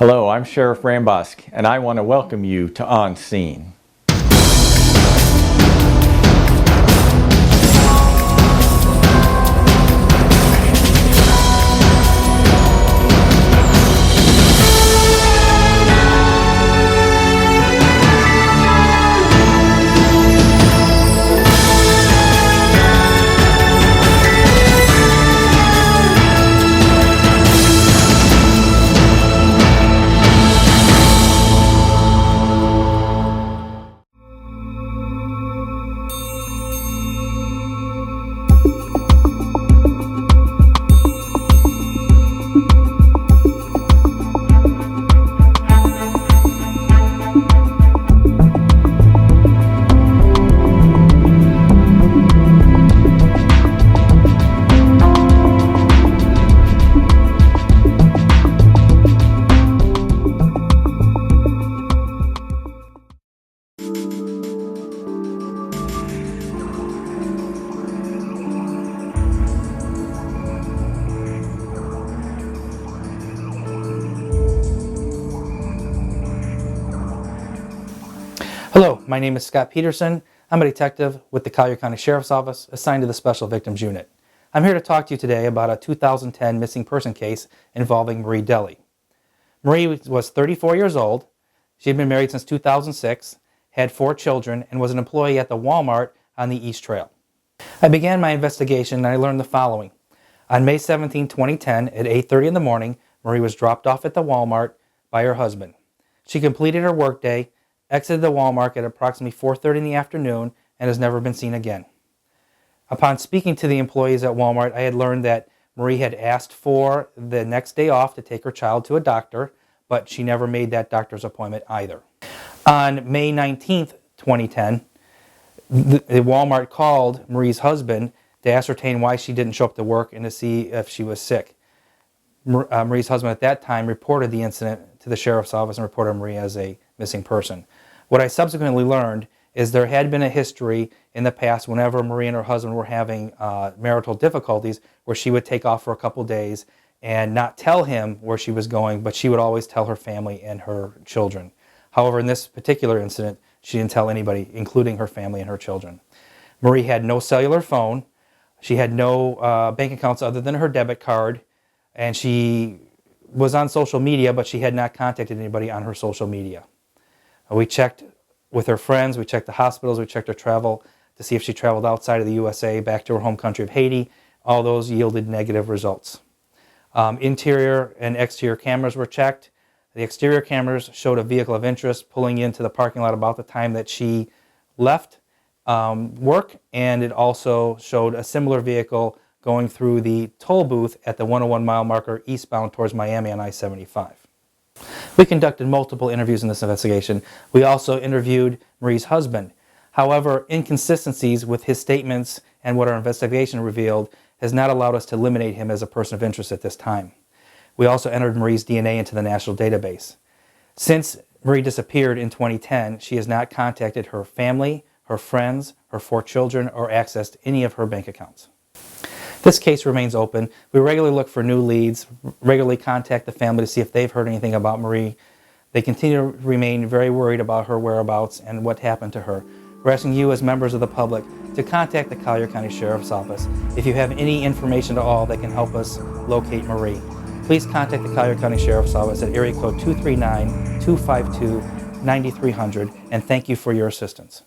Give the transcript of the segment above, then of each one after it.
Hello, I'm Sheriff Rambosk, and I want to welcome you to On Scene. Hello, my name is Scott Peterson. I'm a detective with the Collier County Sheriff's Office assigned to the Special Victims Unit. I'm here to talk to you today about a 2010 missing person case involving Marie Deli. Marie was 34 years old. She had been married since 2006, had 4 children, and was an employee at the Walmart on the East Trail. I began my investigation and I learned the following. On May 17, 2010, at 8:30 in the morning, Marie was dropped off at the Walmart by her husband. She completed her workday, exited the Walmart at approximately 4:30 in the afternoon, and has never been seen again. Upon speaking to the employees at Walmart, I had learned that Marie had asked for the next day off to take her child to a doctor, but she never made that doctor's appointment either. On May 19th, 2010, the Walmart called Marie's husband to ascertain why she didn't show up to work and to see if she was sick. Marie's husband at that time reported the incident to the sheriff's office and reported Marie as a missing person. What I subsequently learned is there had been a history in the past whenever Marie and her husband were having marital difficulties where she would take off for a couple days and not tell him where she was going, but she would always tell her family and her children. However, in this particular incident, she didn't tell anybody, including her family and her children. Marie had no cellular phone. She had no bank accounts other than her debit card, and she was on social media, but she had not contacted anybody on her social media. We checked with her friends, we checked the hospitals, we checked her travel to see if she traveled outside of the USA back to her home country of Haiti. All those yielded negative results. Interior and exterior cameras were checked. The exterior cameras showed a vehicle of interest pulling into the parking lot about the time that she left work, and it also showed a similar vehicle going through the toll booth at the 101 mile marker eastbound towards Miami on I-75. We conducted multiple interviews in this investigation. We also interviewed Marie's husband. However, inconsistencies with his statements and what our investigation revealed has not allowed us to eliminate him as a person of interest at this time. We also entered Marie's DNA into the national database. Since Marie disappeared in 2010, she has not contacted her family, her friends, her 4 children, or accessed any of her bank accounts. This case remains open. We regularly look for new leads, regularly contact the family to see if they've heard anything about Marie. They continue to remain very worried about her whereabouts and what happened to her. We're asking you as members of the public to contact the Collier County Sheriff's Office if you have any information at all that can help us locate Marie. Please contact the Collier County Sheriff's Office at area code 239-252-9300, and thank you for your assistance.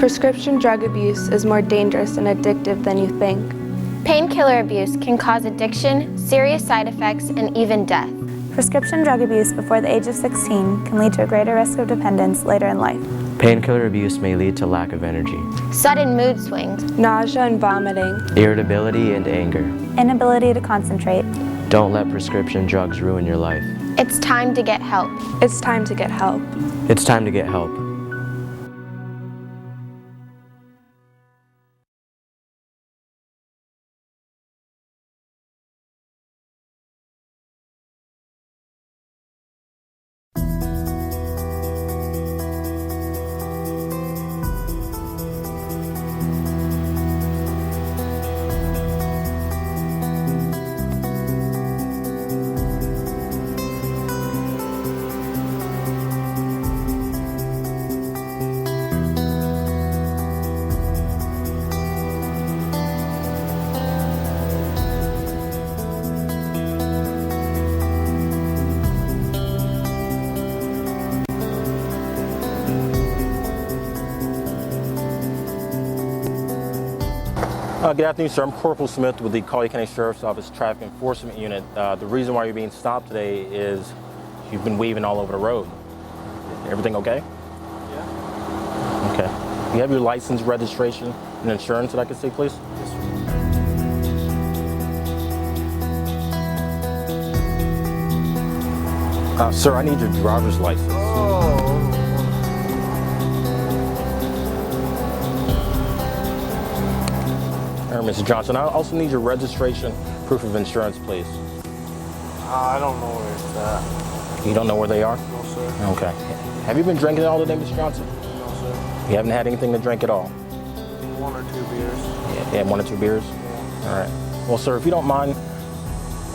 Prescription drug abuse is more dangerous and addictive than you think. Painkiller abuse can cause addiction, serious side effects, and even death. Prescription drug abuse before the age of 16 can lead to a greater risk of dependence later in life. Painkiller abuse may lead to lack of energy, Sudden mood swings, Nausea and vomiting. irritability, and anger. Inability to concentrate. Don't let prescription drugs ruin your life. It's time to get help. It's time to get help. It's time to get help. Good afternoon, sir. I'm Corporal Smith with the Collier County Sheriff's Office Traffic Enforcement Unit. The reason why you're being stopped today is you've been weaving all over the road. Everything okay? Yeah. Okay. You have your license, registration, and insurance that I can see, please? Yes, sir. Sir, I need your driver's license. All right, Mr. Johnson, I also need your registration, proof of insurance, please. I don't know where it's at. You don't know where they are? No, sir. Okay. Have you been drinking all today, Mr. Johnson? No, sir. You haven't had anything to drink at all? 1 or 2 beers. Yeah, you had 1 or 2 beers? Yeah. All right. Well, sir, if you don't mind,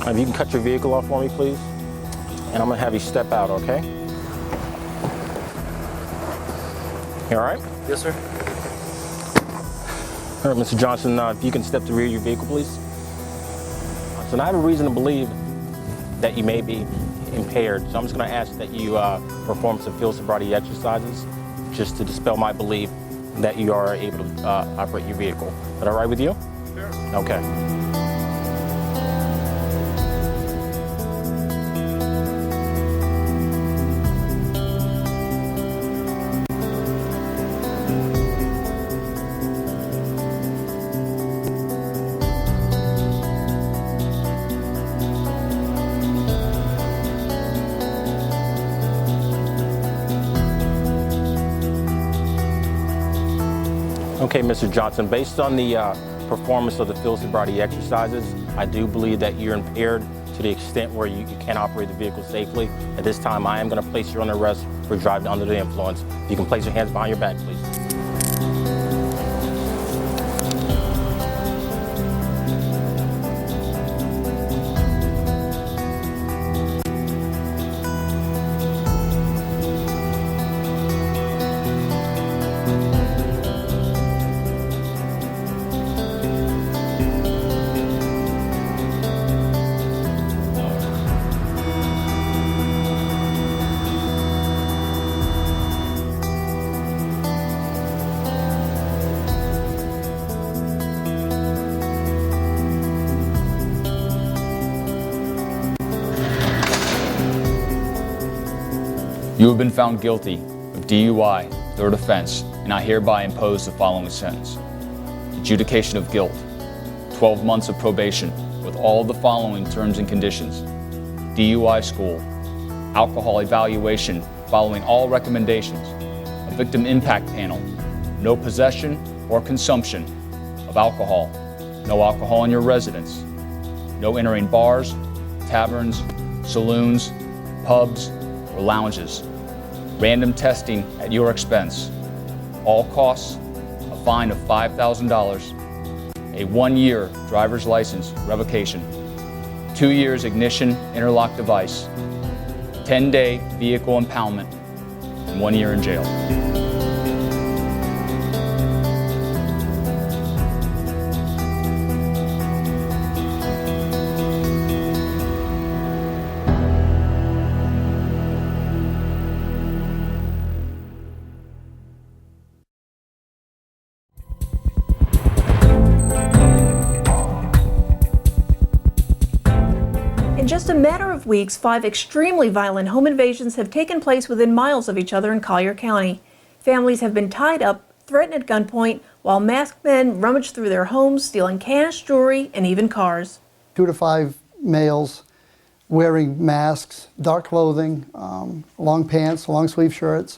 if you can cut your vehicle off for me, please. And I'm gonna have you step out, okay? You all right? Yes, sir. All right, Mr. Johnson, if you can step to the rear of your vehicle, please. So I have a reason to believe that you may be impaired. So I'm just gonna ask that you perform some field sobriety exercises just to dispel my belief that you are able to operate your vehicle. Is that all right with you? Sure. Okay. Okay, Mr. Johnson, based on the performance of the field sobriety exercises, I do believe that you're impaired to the extent where you can't operate the vehicle safely. At this time, I am going to place you on arrest for driving under the influence. You can place your hands behind your back, please. You have been found guilty of DUI, third offense, and I hereby impose the following sentence. Adjudication of guilt, 12 months of probation with all the following terms and conditions. DUI school, alcohol evaluation following all recommendations, a victim impact panel, no possession or consumption of alcohol, no alcohol in your residence, no entering bars, taverns, saloons, pubs, or lounges, random testing at your expense, all costs, a fine of $5,000, a 1-year driver's license revocation, 2 years ignition interlock device, 10-day vehicle impoundment, and 1 year in jail. just a matter of weeks, 5 extremely violent home invasions have taken place within miles of each other in Collier County. Families have been tied up, threatened at gunpoint, while masked men rummage through their homes, stealing cash, jewelry, and even cars. 2 to 5 males wearing masks, dark clothing, long pants, long sleeve shirts,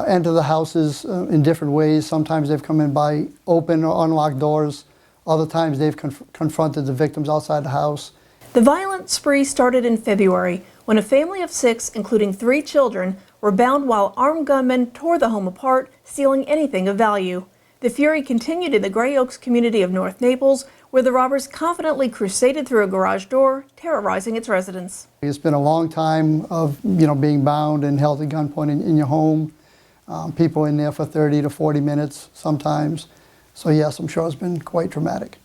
enter the houses in different ways. Sometimes they've come in by open or unlocked doors. Other times they've confronted the victims outside the house. The violent spree started in February when a family of 6, including 3 children, were bound while armed gunmen tore the home apart, stealing anything of value. The fury continued in the Gray Oaks community of North Naples, where the robbers confidently crusaded through a garage door, terrorizing its residents. It's been a long time of being bound and held at gunpoint in your home. People in there for 30 to 40 minutes sometimes. So yes, I'm sure it's been quite traumatic.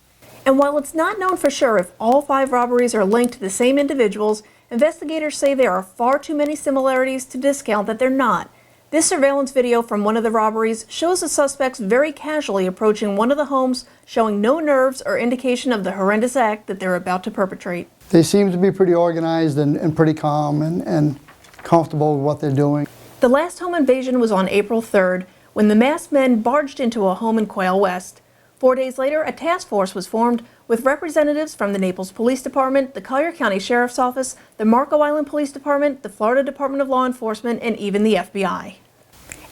And while it's not known for sure if all 5 robberies are linked to the same individuals, investigators say there are far too many similarities to discount that they're not. This surveillance video from one of the robberies shows the suspects very casually approaching one of the homes, showing no nerves or indication of the horrendous act that they're about to perpetrate. They seem to be pretty organized and pretty calm and comfortable with what they're doing. The last home invasion was on April 3rd, when the masked men barged into a home in Quail West. 4 days later, a task force was formed with representatives from the Naples Police Department, the Collier County Sheriff's Office, the Marco Island Police Department, the Florida Department of Law Enforcement, and even the FBI.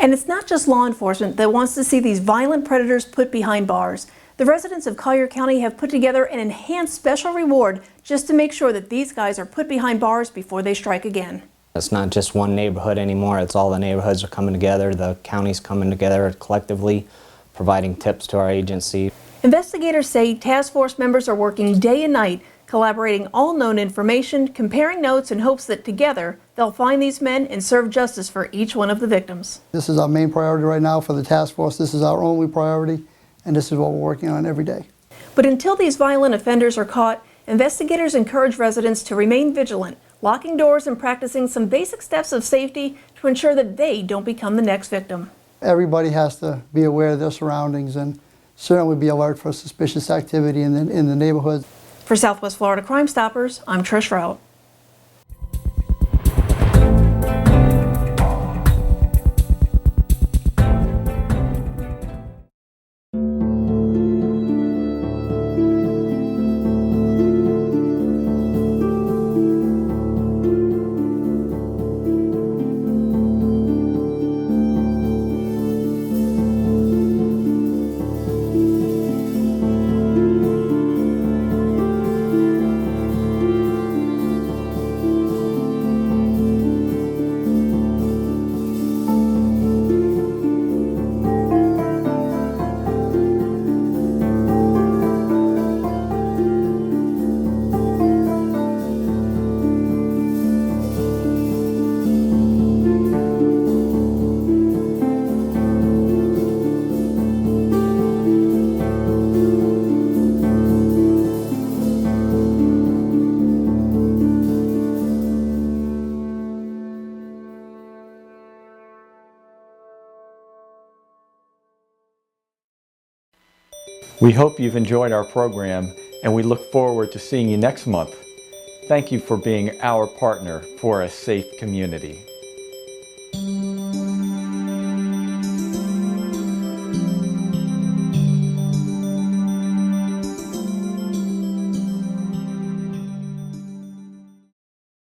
And it's not just law enforcement that wants to see these violent predators put behind bars. The residents of Collier County have put together an enhanced special reward just to make sure that these guys are put behind bars before they strike again. It's not just one neighborhood anymore, it's all the neighborhoods are coming together, the county's coming together collectively, providing tips to our agency. Investigators say task force members are working day and night, collaborating all known information, comparing notes in hopes that together they'll find these men and serve justice for each one of the victims. This is our main priority right now for the task force. This is our only priority, and this is what we're working on every day. But until these violent offenders are caught, investigators encourage residents to remain vigilant, locking doors and practicing some basic steps of safety to ensure that they don't become the next victim. Everybody has to be aware of their surroundings and certainly be alert for suspicious activity in the neighborhood. For Southwest Florida Crime Stoppers, I'm Trish Rout. We hope you've enjoyed our program, and we look forward to seeing you next month. Thank you for being our partner for a safe community.